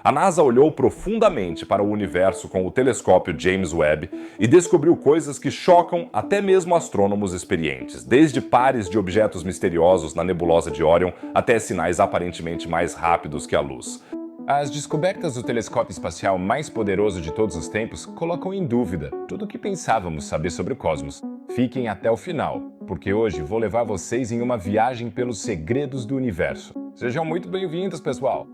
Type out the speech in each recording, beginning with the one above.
A NASA olhou profundamente para o universo com o telescópio James Webb e descobriu coisas que chocam até mesmo astrônomos experientes, desde pares de objetos misteriosos na nebulosa de Órion até sinais aparentemente mais rápidos que a luz. As descobertas do telescópio espacial mais poderoso de todos os tempos colocam em dúvida tudo o que pensávamos saber sobre o cosmos. Fiquem até o final, porque hoje vou levar vocês em uma viagem pelos segredos do universo. Sejam muito bem-vindos, pessoal!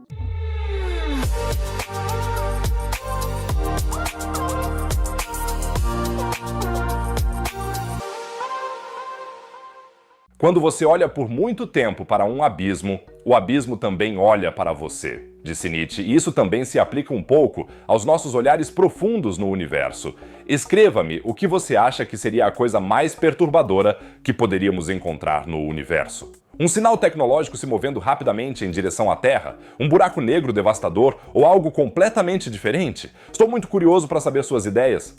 Quando você olha por muito tempo para um abismo, o abismo também olha para você, disse Nietzsche, e isso também se aplica um pouco aos nossos olhares profundos no universo. Escreva-me o que você acha que seria a coisa mais perturbadora que poderíamos encontrar no universo. Um sinal tecnológico se movendo rapidamente em direção à Terra? Um buraco negro devastador ou algo completamente diferente? Estou muito curioso para saber suas ideias.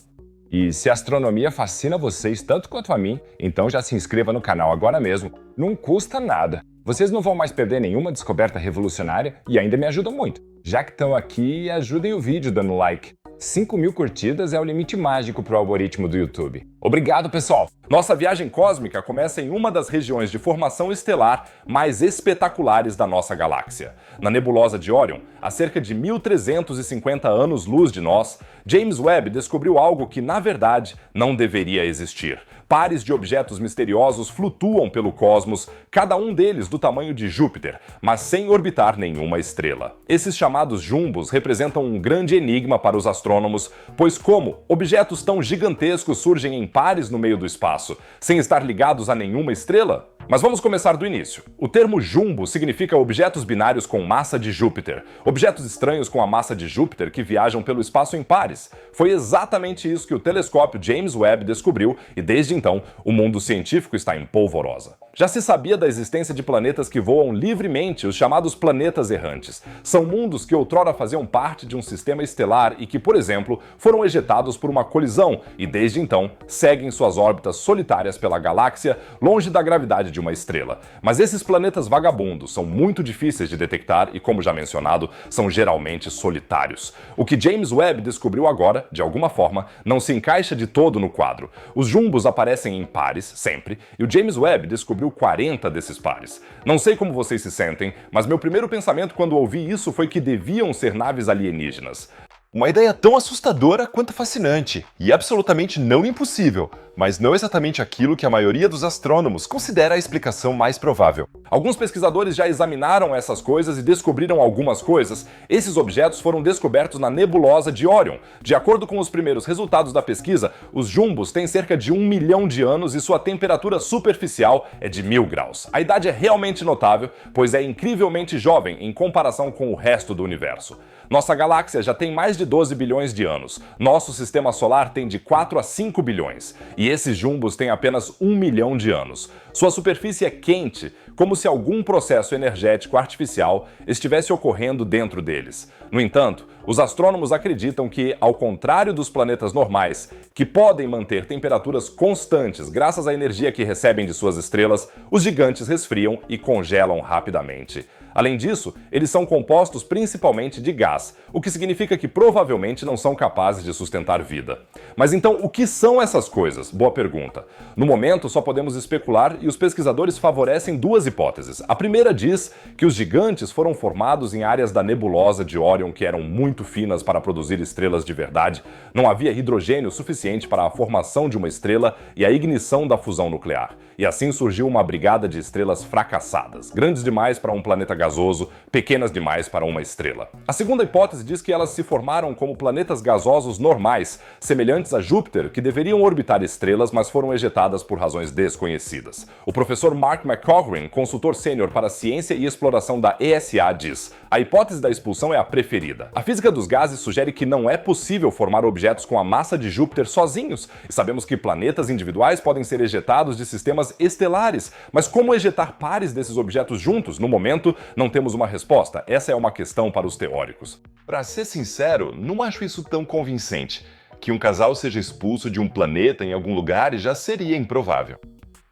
E se a astronomia fascina vocês tanto quanto a mim, então já se inscreva no canal agora mesmo. Não custa nada. Vocês não vão mais perder nenhuma descoberta revolucionária e ainda me ajudam muito. Já que estão aqui, ajudem o vídeo dando like. 5.000 curtidas é o limite mágico para o algoritmo do YouTube. Obrigado, pessoal! Nossa viagem cósmica começa em uma das regiões de formação estelar mais espetaculares da nossa galáxia. Na nebulosa de Órion, a cerca de 1.350 anos-luz de nós, James Webb descobriu algo que, na verdade, não deveria existir. Pares de objetos misteriosos flutuam pelo cosmos, cada um deles do tamanho de Júpiter, mas sem orbitar nenhuma estrela. Esses chamados jumbos representam um grande enigma para os astrônomos, pois como objetos tão gigantescos surgem em pares no meio do espaço, sem estar ligados a nenhuma estrela? Mas vamos começar do início. O termo jumbo significa objetos binários com massa de Júpiter. Objetos estranhos com a massa de Júpiter que viajam pelo espaço em pares. Foi exatamente isso que o telescópio James Webb descobriu e desde então o mundo científico está em polvorosa. Já se sabia da existência de planetas que voam livremente, os chamados planetas errantes. São mundos que outrora faziam parte de um sistema estelar e que, por exemplo, foram ejetados por uma colisão e desde então seguem suas órbitas solitárias pela galáxia, longe da gravidade de uma estrela. Mas esses planetas vagabundos são muito difíceis de detectar e, como já mencionado, são geralmente solitários. O que James Webb descobriu agora, de alguma forma, não se encaixa de todo no quadro. Os jumbos aparecem em pares, sempre, e o James Webb descobriu 40 desses pares. Não sei como vocês se sentem, mas meu primeiro pensamento quando ouvi isso foi que deviam ser naves alienígenas. Uma ideia tão assustadora quanto fascinante, e absolutamente não impossível, mas não exatamente aquilo que a maioria dos astrônomos considera a explicação mais provável. Alguns pesquisadores já examinaram essas coisas e descobriram algumas coisas. Esses objetos foram descobertos na nebulosa de Órion. De acordo com os primeiros resultados da pesquisa, os jumbos têm cerca de 1 milhão de anos e sua temperatura superficial é de 1000 graus. A idade é realmente notável, pois é incrivelmente jovem em comparação com o resto do universo. Nossa galáxia já tem mais de 12 bilhões de anos. Nosso sistema solar tem de 4 a 5 bilhões. E esses jumbos têm apenas 1 milhão de anos. Sua superfície é quente, como se algum processo energético artificial estivesse ocorrendo dentro deles. No entanto, os astrônomos acreditam que, ao contrário dos planetas normais, que podem manter temperaturas constantes graças à energia que recebem de suas estrelas, os gigantes resfriam e congelam rapidamente. Além disso, eles são compostos principalmente de gás, o que significa que provavelmente não são capazes de sustentar vida. Mas então, o que são essas coisas? Boa pergunta. No momento, só podemos especular e os pesquisadores favorecem duas hipóteses. A primeira diz que os gigantes foram formados em áreas da nebulosa de Órion que eram muito finas para produzir estrelas de verdade. Não havia hidrogênio suficiente para a formação de uma estrela e a ignição da fusão nuclear. E assim surgiu uma brigada de estrelas fracassadas, grandes demais para um planeta gasoso, pequenas demais para uma estrela. A segunda hipótese diz que elas se formaram como planetas gasosos normais, semelhantes a Júpiter, que deveriam orbitar estrelas, mas foram ejetadas por razões desconhecidas. O professor Mark McCaughrean, consultor sênior para ciência e exploração da ESA, diz: a hipótese da expulsão é a preferida. A física dos gases sugere que não é possível formar objetos com a massa de Júpiter sozinhos, e sabemos que planetas individuais podem ser ejetados de sistemas estelares. Mas como ejetar pares desses objetos juntos? No momento, não temos uma resposta. Essa é uma questão para os teóricos. Pra ser sincero, não acho isso tão convincente. Que um casal seja expulso de um planeta em algum lugar já seria improvável.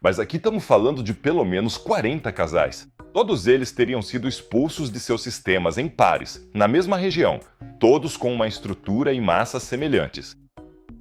Mas aqui estamos falando de pelo menos 40 casais. Todos eles teriam sido expulsos de seus sistemas em pares, na mesma região, todos com uma estrutura e massa semelhantes.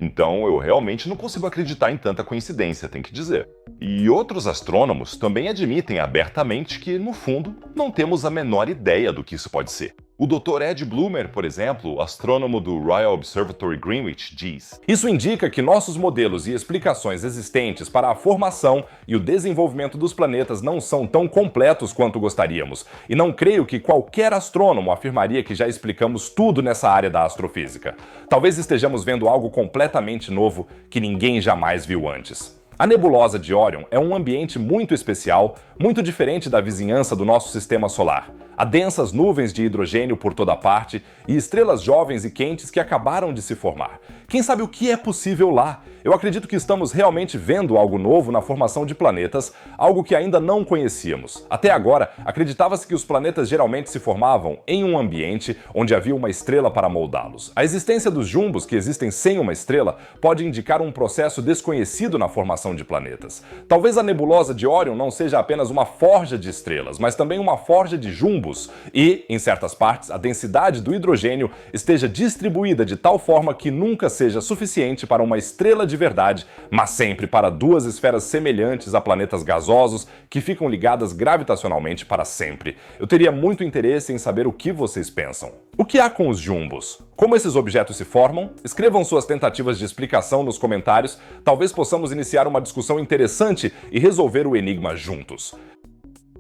Então eu realmente não consigo acreditar em tanta coincidência, tem que dizer. E outros astrônomos também admitem abertamente que, no fundo, não temos a menor ideia do que isso pode ser. O Dr. Ed Bloomer, por exemplo, astrônomo do Royal Observatory Greenwich, diz: Isso indica que nossos modelos e explicações existentes para a formação e o desenvolvimento dos planetas não são tão completos quanto gostaríamos, e não creio que qualquer astrônomo afirmaria que já explicamos tudo nessa área da astrofísica. Talvez estejamos vendo algo completamente novo que ninguém jamais viu antes. A nebulosa de Órion é um ambiente muito especial, muito diferente da vizinhança do nosso sistema solar. Há densas nuvens de hidrogênio por toda parte e estrelas jovens e quentes que acabaram de se formar. Quem sabe o que é possível lá? Eu acredito que estamos realmente vendo algo novo na formação de planetas, algo que ainda não conhecíamos. Até agora, acreditava-se que os planetas geralmente se formavam em um ambiente onde havia uma estrela para moldá-los. A existência dos jumbos, que existem sem uma estrela, pode indicar um processo desconhecido na formação de planetas. Talvez a nebulosa de Órion não seja apenas uma forja de estrelas, mas também uma forja de jumbos e, em certas partes, a densidade do hidrogênio esteja distribuída de tal forma que nunca seja suficiente para uma estrela de verdade, mas sempre para duas esferas semelhantes a planetas gasosos que ficam ligadas gravitacionalmente para sempre. Eu teria muito interesse em saber o que vocês pensam. O que há com os jumbos? Como esses objetos se formam? Escrevam suas tentativas de explicação nos comentários, talvez possamos iniciar uma discussão interessante e resolver o enigma juntos.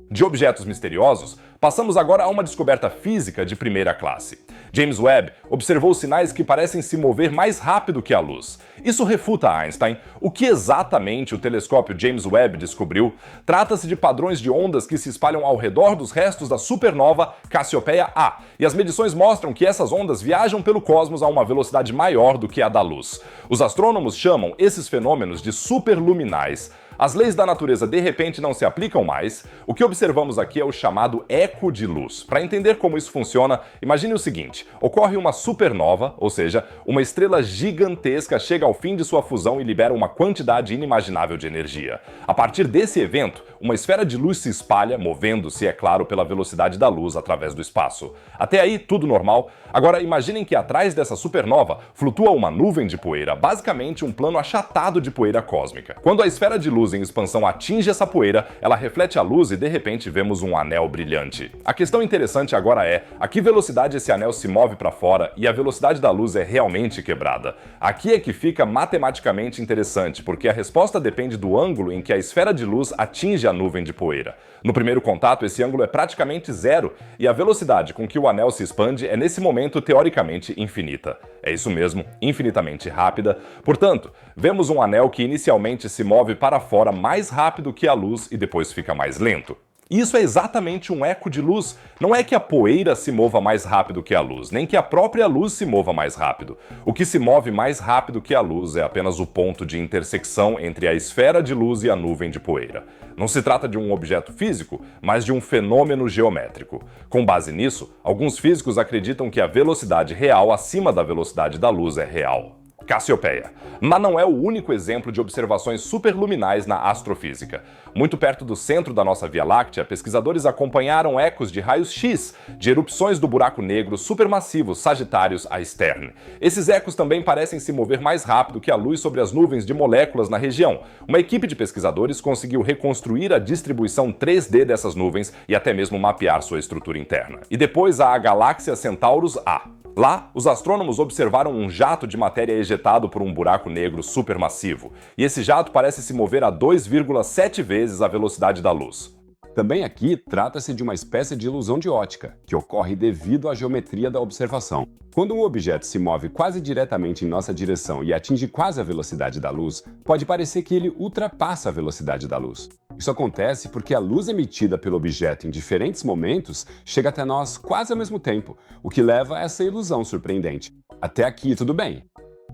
De objetos misteriosos, passamos agora a uma descoberta física de primeira classe. James Webb observou sinais que parecem se mover mais rápido que a luz. Isso refuta Einstein. O que exatamente o telescópio James Webb descobriu? Trata-se de padrões de ondas que se espalham ao redor dos restos da supernova Cassiopeia A, e as medições mostram que essas ondas viajam pelo cosmos a uma velocidade maior do que a da luz. Os astrônomos chamam esses fenômenos de superluminais. As leis da natureza de repente não se aplicam mais. O que observamos aqui é o chamado eco de luz. Para entender como isso funciona, imagine o seguinte: ocorre uma supernova, ou seja, uma estrela gigantesca chega ao fim de sua fusão e libera uma quantidade inimaginável de energia. A partir desse evento, uma esfera de luz se espalha, movendo-se, é claro, pela velocidade da luz através do espaço. Até aí, tudo normal. Agora, imaginem que atrás dessa supernova flutua uma nuvem de poeira, basicamente um plano achatado de poeira cósmica. Quando a esfera de luz em expansão atinge essa poeira, ela reflete a luz e de repente vemos um anel brilhante. A questão interessante agora é a que velocidade esse anel se move para fora e a velocidade da luz é realmente quebrada. Aqui é que fica matematicamente interessante, porque a resposta depende do ângulo em que a esfera de luz atinge a nuvem de poeira. No primeiro contato, esse ângulo é praticamente zero e a velocidade com que o anel se expande é nesse momento teoricamente infinita. É isso mesmo, infinitamente rápida. Portanto, vemos um anel que inicialmente se move para fora mais rápido que a luz e depois fica mais lento. Isso é exatamente um eco de luz. Não é que a poeira se mova mais rápido que a luz, nem que a própria luz se mova mais rápido. O que se move mais rápido que a luz é apenas o ponto de intersecção entre a esfera de luz e a nuvem de poeira. Não se trata de um objeto físico, mas de um fenômeno geométrico. Com base nisso, alguns físicos acreditam que a velocidade real acima da velocidade da luz é real. Cassiopeia. Mas não é o único exemplo de observações superluminais na astrofísica. Muito perto do centro da nossa Via Láctea, pesquisadores acompanharam ecos de raios-x de erupções do buraco negro supermassivo Sagitários A Stern. Esses ecos também parecem se mover mais rápido que a luz sobre as nuvens de moléculas na região. Uma equipe de pesquisadores conseguiu reconstruir a distribuição 3D dessas nuvens e até mesmo mapear sua estrutura interna. E depois há a galáxia Centaurus A. Lá, os astrônomos observaram um jato de matéria ejetado por um buraco negro supermassivo, e esse jato parece se mover a 2,7 vezes a velocidade da luz. Também aqui trata-se de uma espécie de ilusão de ótica, que ocorre devido à geometria da observação. Quando um objeto se move quase diretamente em nossa direção e atinge quase a velocidade da luz, pode parecer que ele ultrapassa a velocidade da luz. Isso acontece porque a luz emitida pelo objeto em diferentes momentos chega até nós quase ao mesmo tempo, o que leva a essa ilusão surpreendente. Até aqui tudo bem.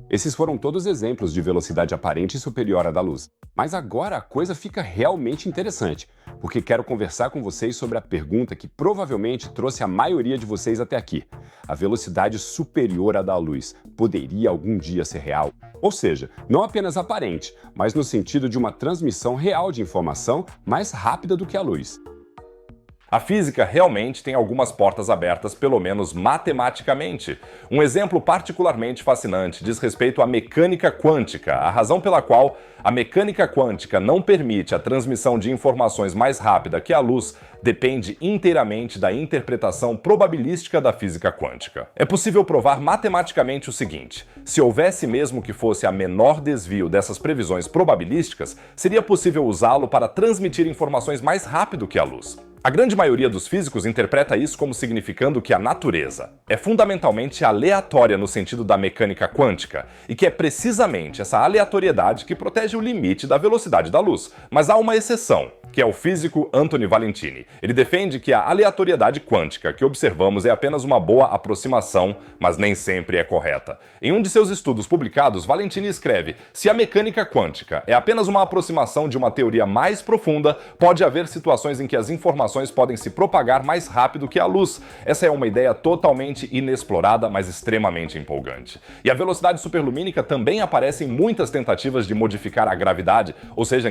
Esses foram todos exemplos de velocidade aparente superior à da luz. Mas agora a coisa fica realmente interessante, porque quero conversar com vocês sobre a pergunta que provavelmente trouxe a maioria de vocês até aqui. A velocidade superior à da luz poderia algum dia ser real? Ou seja, não apenas aparente, mas no sentido de uma transmissão real de informação mais rápida do que a luz. A física realmente tem algumas portas abertas, pelo menos matematicamente. Um exemplo particularmente fascinante diz respeito à mecânica quântica, a razão pela qual a mecânica quântica não permite a transmissão de informações mais rápida que a luz depende inteiramente da interpretação probabilística da física quântica. É possível provar matematicamente o seguinte: se houvesse mesmo que fosse a menor desvio dessas previsões probabilísticas, seria possível usá-lo para transmitir informações mais rápido que a luz. A grande maioria dos físicos interpreta isso como significando que a natureza é fundamentalmente aleatória no sentido da mecânica quântica, e que é precisamente essa aleatoriedade que protege o limite da velocidade da luz. Mas há uma exceção, que é o físico Anthony Valentini. Ele defende que a aleatoriedade quântica que observamos é apenas uma boa aproximação, mas nem sempre é correta. Em um de seus estudos publicados, Valentini escreve: se a mecânica quântica é apenas uma aproximação de uma teoria mais profunda, pode haver situações em que as informações podem se propagar mais rápido que a luz. Essa é uma ideia totalmente inexplorada, mas extremamente empolgante. E a velocidade superlumínica também aparece em muitas tentativas de modificar a gravidade, ou seja,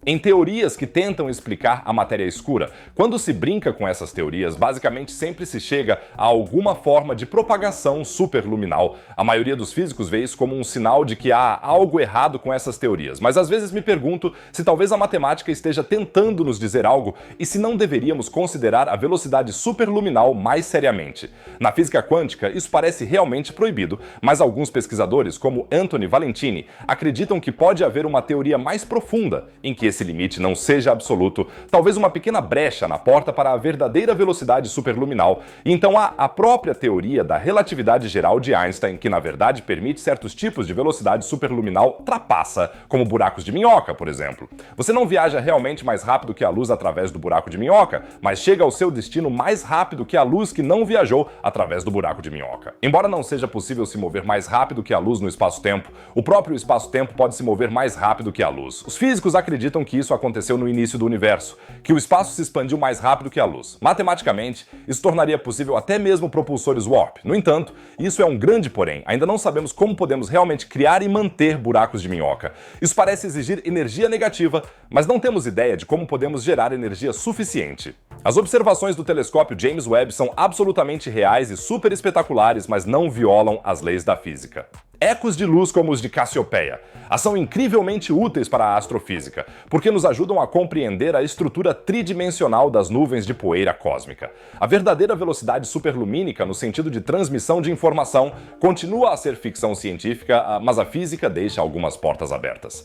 em teorias que tentam explicar a matéria escura. Quando se brinca com essas teorias, basicamente sempre se chega a alguma forma de propagação superluminal. A maioria dos físicos vê isso como um sinal de que há algo errado com essas teorias, mas às vezes me pergunto se talvez a matemática esteja tentando nos dizer algo e se não deveríamos considerar a velocidade superluminal mais seriamente. Na física quântica, isso parece realmente proibido, mas alguns pesquisadores, como Anthony Valentini, acreditam que pode haver uma teoria mais profunda em que esse limite não seja absoluto, talvez uma pequena brecha na porta para a verdadeira velocidade superluminal. E então há a própria teoria da relatividade geral de Einstein, que na verdade permite certos tipos de velocidade superluminal trapaça, como buracos de minhoca, por exemplo. Você não viaja realmente mais rápido que a luz através do buraco de minhoca, mas chega ao seu destino mais rápido que a luz que não viajou através do buraco de minhoca. Embora não seja possível se mover mais rápido que a luz no espaço-tempo, o próprio espaço-tempo pode se mover mais rápido que a luz. Os físicos acreditam que isso aconteceu no início do universo, que o espaço se expandiu mais rápido que a luz. Matematicamente, isso tornaria possível até mesmo propulsores warp. No entanto, isso é um grande porém. Ainda não sabemos como podemos realmente criar e manter buracos de minhoca. Isso parece exigir energia negativa, mas não temos ideia de como podemos gerar energia suficiente. As observações do telescópio James Webb são absolutamente reais e super espetaculares, mas não violam as leis da física. Ecos de luz como os de Cassiopeia são incrivelmente úteis para a astrofísica, porque nos ajudam a compreender a estrutura tridimensional das nuvens de poeira cósmica. A verdadeira velocidade superlumínica, no sentido de transmissão de informação, continua a ser ficção científica, mas a física deixa algumas portas abertas.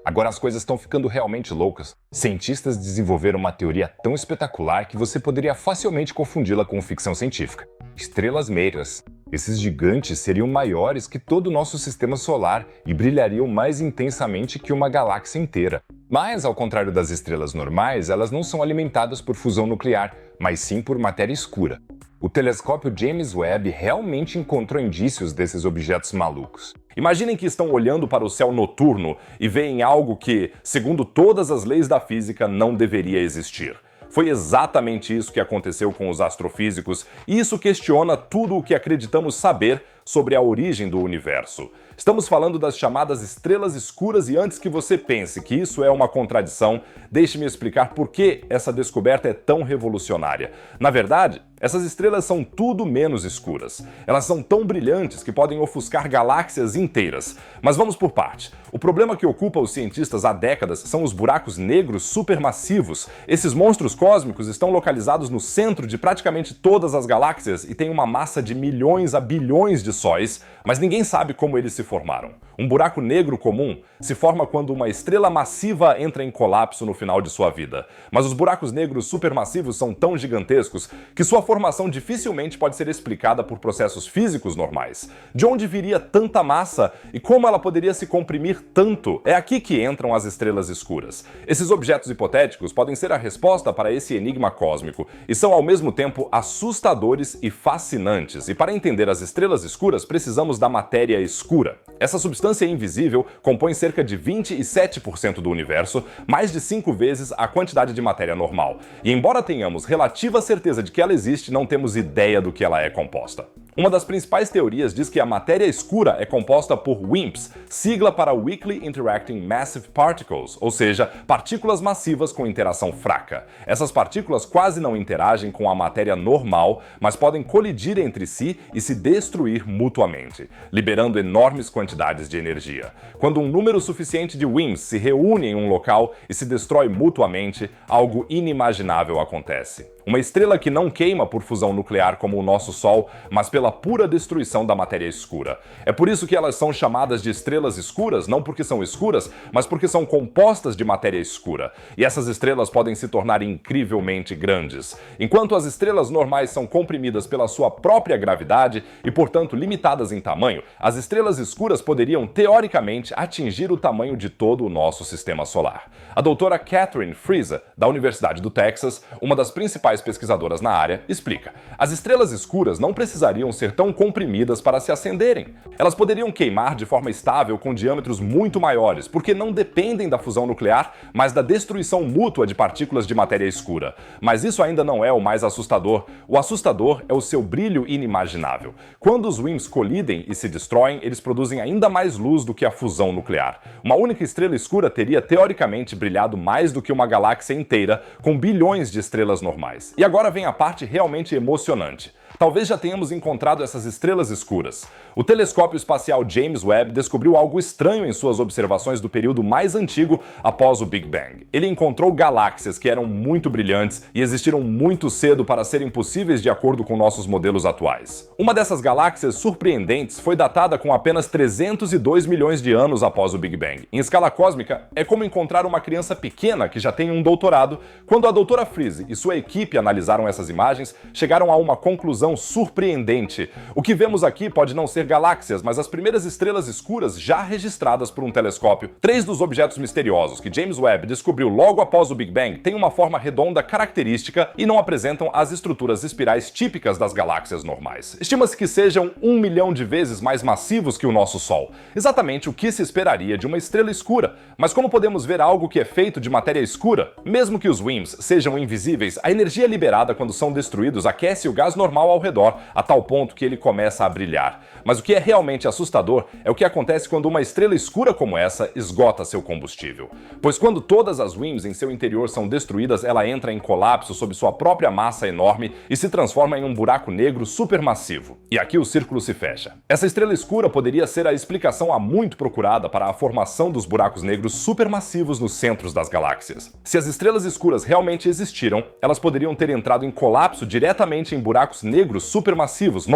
Agora as coisas estão ficando realmente loucas. Cientistas desenvolveram uma teoria tão espetacular que você poderia facilmente confundi-la com ficção científica. Estrelas meiras. Esses gigantes seriam maiores que todo o nosso sistema solar e brilhariam mais intensamente que uma galáxia inteira. Mas, ao contrário das estrelas normais, elas não são alimentadas por fusão nuclear, mas sim por matéria escura. O telescópio James Webb realmente encontrou indícios desses objetos malucos. Imaginem que estão olhando para o céu noturno e veem algo que, segundo todas as leis da física, não deveria existir. Foi exatamente isso que aconteceu com os astrofísicos, e isso questiona tudo o que acreditamos saber sobre a origem do universo. Estamos falando das chamadas estrelas escuras e antes que você pense que isso é uma contradição, deixe-me explicar por que essa descoberta é tão revolucionária. Na verdade, essas estrelas são tudo menos escuras. Elas são tão brilhantes que podem ofuscar galáxias inteiras. Mas vamos por parte. O problema que ocupa os cientistas há décadas são os buracos negros supermassivos. Esses monstros cósmicos estão localizados no centro de praticamente todas as galáxias e têm uma massa de milhões a bilhões de sóis, mas ninguém sabe como eles se formaram. Um buraco negro comum se forma quando uma estrela massiva entra em colapso no final de sua vida. Mas os buracos negros supermassivos são tão gigantescos que sua formação dificilmente pode ser explicada por processos físicos normais. De onde viria tanta massa e como ela poderia se comprimir tanto? É aqui que entram as estrelas escuras. Esses objetos hipotéticos podem ser a resposta para esse enigma cósmico e são ao mesmo tempo assustadores e fascinantes. E para entender as estrelas escuras, precisamos da matéria escura. Essa substância invisível compõe cerca de 27% do universo, mais de 5 vezes a quantidade de matéria normal. E embora tenhamos relativa certeza de que ela existe, não temos ideia do que ela é composta. Uma das principais teorias diz que a matéria escura é composta por WIMPs, sigla para Weakly Interacting Massive Particles, ou seja, partículas massivas com interação fraca. Essas partículas quase não interagem com a matéria normal, mas podem colidir entre si e se destruir mutuamente, liberando enormes quantidades de energia. Quando um número suficiente de WIMPs se reúne em um local e se destrói mutuamente, algo inimaginável acontece. Uma estrela que não queima por fusão nuclear como o nosso Sol, mas pela pura destruição da matéria escura. É por isso que elas são chamadas de estrelas escuras, não porque são escuras, mas porque são compostas de matéria escura. E essas estrelas podem se tornar incrivelmente grandes. Enquanto as estrelas normais são comprimidas pela sua própria gravidade e, portanto, limitadas em tamanho, as estrelas escuras poderiam, teoricamente, atingir o tamanho de todo o nosso sistema solar. A doutora Catherine Friese, da Universidade do Texas, uma das principais pesquisadoras na área, explica: as estrelas escuras não precisariam ser tão comprimidas para se acenderem. Elas poderiam queimar de forma estável com diâmetros muito maiores, porque não dependem da fusão nuclear, mas da destruição mútua de partículas de matéria escura. Mas isso ainda não é o mais assustador. O assustador é o seu brilho inimaginável. Quando os WIMPs colidem e se destroem, eles produzem ainda mais luz do que a fusão nuclear. Uma única estrela escura teria, teoricamente, brilhado mais do que uma galáxia inteira, com bilhões de estrelas normais. E agora vem a parte realmente emocionante. Talvez já tenhamos encontrado essas estrelas escuras. O telescópio espacial James Webb descobriu algo estranho em suas observações do período mais antigo após o Big Bang. Ele encontrou galáxias que eram muito brilhantes e existiram muito cedo para serem possíveis de acordo com nossos modelos atuais. Uma dessas galáxias surpreendentes foi datada com apenas 302 milhões de anos após o Big Bang. Em escala cósmica, é como encontrar uma criança pequena que já tem um doutorado. Quando a doutora Friese e sua equipe analisaram essas imagens, chegaram a uma conclusão surpreendente. O que vemos aqui pode não ser galáxias, mas as primeiras estrelas escuras já registradas por um telescópio. 3 dos objetos misteriosos que James Webb descobriu logo após o Big Bang têm uma forma redonda característica e não apresentam as estruturas espirais típicas das galáxias normais. Estima-se que sejam 1 milhão de vezes mais massivos que o nosso Sol. Exatamente o que se esperaria de uma estrela escura. Mas como podemos ver algo que é feito de matéria escura? Mesmo que os WIMPs sejam invisíveis, a energia liberada quando são destruídos aquece o gás normal ao redor, a tal ponto que ele começa a brilhar. Mas o que é realmente assustador é o que acontece quando uma estrela escura como essa esgota seu combustível. Pois quando todas as WIMPs em seu interior são destruídas, ela entra em colapso sob sua própria massa enorme e se transforma em um buraco negro supermassivo. E aqui o círculo se fecha. Essa estrela escura poderia ser a explicação há muito procurada para a formação dos buracos negros supermassivos nos centros das galáxias. Se as estrelas escuras realmente existiram, elas poderiam ter entrado em colapso diretamente em buracos negros supermassivos,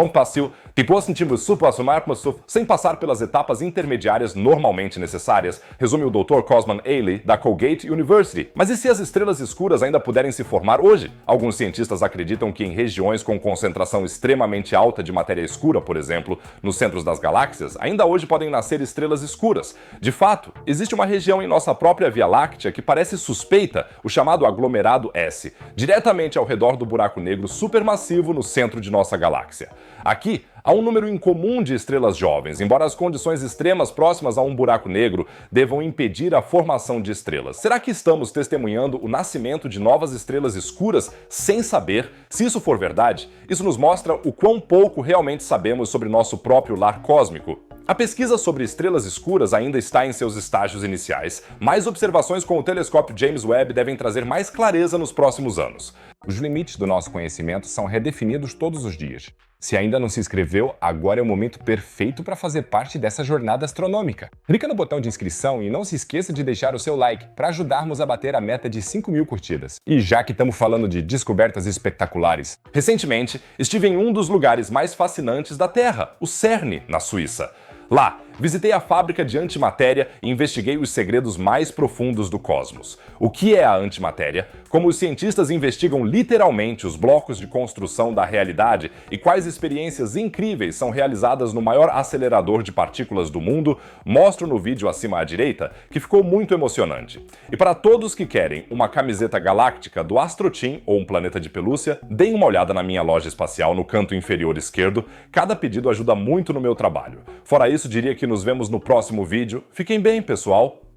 sem passar pelas etapas intermediárias normalmente necessárias, resume o Dr. Cosman Ailey, da Colgate University. Mas e se as estrelas escuras ainda puderem se formar hoje? Alguns cientistas acreditam que em regiões com concentração extremamente alta de matéria escura, por exemplo, nos centros das galáxias, ainda hoje podem nascer estrelas escuras. De fato, existe uma região em nossa própria Via Láctea que parece suspeita, o chamado aglomerado S, diretamente ao redor do buraco negro supermassivo no centro de nossa galáxia. Aqui, há um número incomum de estrelas jovens, embora as condições extremas próximas a um buraco negro devam impedir a formação de estrelas. Será que estamos testemunhando o nascimento de novas estrelas escuras sem saber? Se isso for verdade, isso nos mostra o quão pouco realmente sabemos sobre nosso próprio lar cósmico. A pesquisa sobre estrelas escuras ainda está em seus estágios iniciais. Mais observações com o telescópio James Webb devem trazer mais clareza nos próximos anos. Os limites do nosso conhecimento são redefinidos todos os dias. Se ainda não se inscreveu, agora é o momento perfeito para fazer parte dessa jornada astronômica. Clica no botão de inscrição e não se esqueça de deixar o seu like para ajudarmos a bater a meta de 5.000 curtidas. E já que estamos falando de descobertas espetaculares, recentemente estive em um dos lugares mais fascinantes da Terra, o CERN, na Suíça. Lá, visitei a fábrica de antimatéria e investiguei os segredos mais profundos do cosmos. O que é a antimatéria? Como os cientistas investigam literalmente os blocos de construção da realidade e quais experiências incríveis são realizadas no maior acelerador de partículas do mundo, mostro no vídeo acima à direita, que ficou muito emocionante. E para todos que querem uma camiseta galáctica do Astro Team ou um planeta de pelúcia, deem uma olhada na minha loja espacial no canto inferior esquerdo. Cada pedido ajuda muito no meu trabalho. Fora isso, diria que nos vemos no próximo vídeo. Fiquem bem, pessoal!